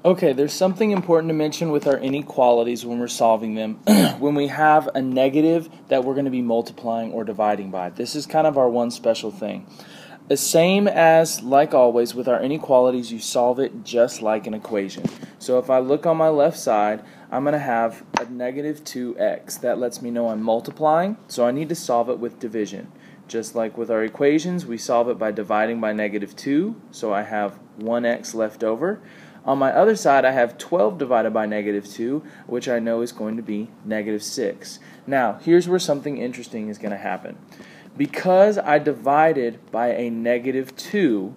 Okay, there's something important to mention with our inequalities when we're solving them. When we have a negative that we're going to be multiplying or dividing by. This is kind of our one special thing. The same as, like always, with our inequalities, you solve it just like an equation. So if I look on my left side, I'm going to have a negative 2x. That lets me know I'm multiplying, so I need to solve it with division. Just like with our equations, we solve it by dividing by negative 2, so I have 1x left over. On my other side, I have 12 divided by negative 2, which I know is going to be negative 6. Now, here's where something interesting is going to happen. Because I divided by a negative 2,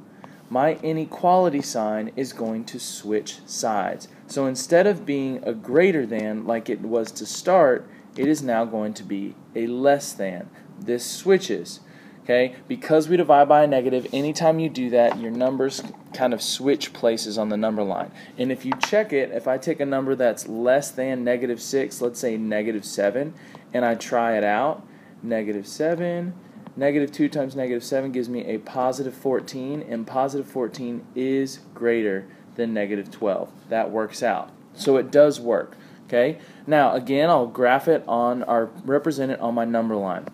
my inequality sign is going to switch sides. So instead of being a greater than like it was to start, it is now going to be a less than. This switches. Okay, because we divide by a negative, anytime you do that, your numbers kind of switch places on the number line. And if you check it, if I take a number that's less than negative 6, let's say negative 7, and I try it out, negative 7, negative 2 times negative 7 gives me a positive 14, and positive 14 is greater than negative 12. That works out. So it does work. Okay, now again, I'll graph it on, or represent it on my number line.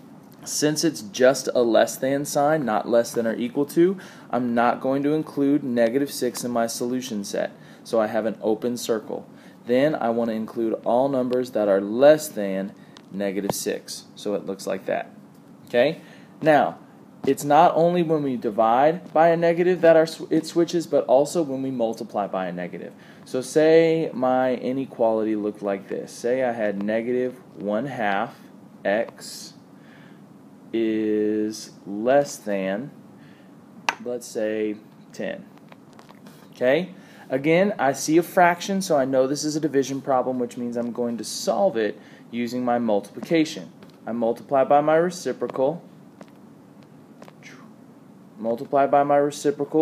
Since it's just a less than sign, not less than or equal to, I'm not going to include negative 6 in my solution set. So I have an open circle. Then I want to include all numbers that are less than negative 6. So it looks like that. Okay? Now, it's not only when we divide by a negative that it switches, but also when we multiply by a negative. So say my inequality looked like this. Say I had negative 1/2 x is less than, let's say, 10. Okay? Again, I see a fraction, so I know this is a division problem, which means I'm going to solve it using my multiplication. I multiply by my reciprocal,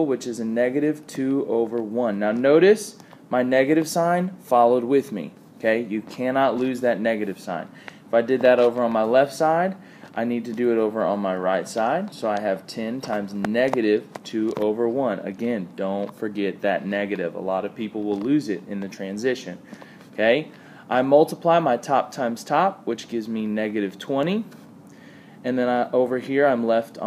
which is a negative 2 over 1. Now notice my negative sign followed with me. Okay? You cannot lose that negative sign. If I did that over on my left side, I need to do it over on my right side, so I have 10 times negative 2 over 1. Again, don't forget that negative. A lot of people will lose it in the transition. Okay? I multiply my top times top, which gives me negative 20. And then over here, on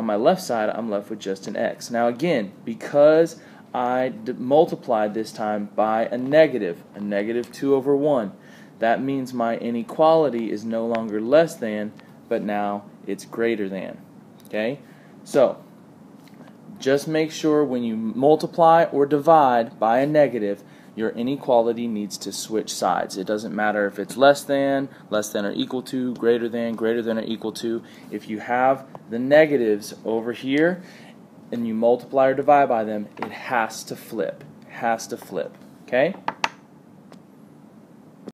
my left side, I'm left with just an x. Now again, because I multiplied this time by a negative 2 over 1, that means my inequality is no longer less than, but now it's greater than. Okay? So, just make sure when you multiply or divide by a negative, your inequality needs to switch sides. It doesn't matter if it's less than or equal to, greater than or equal to. If you have the negatives over here and you multiply or divide by them, it has to flip. Okay?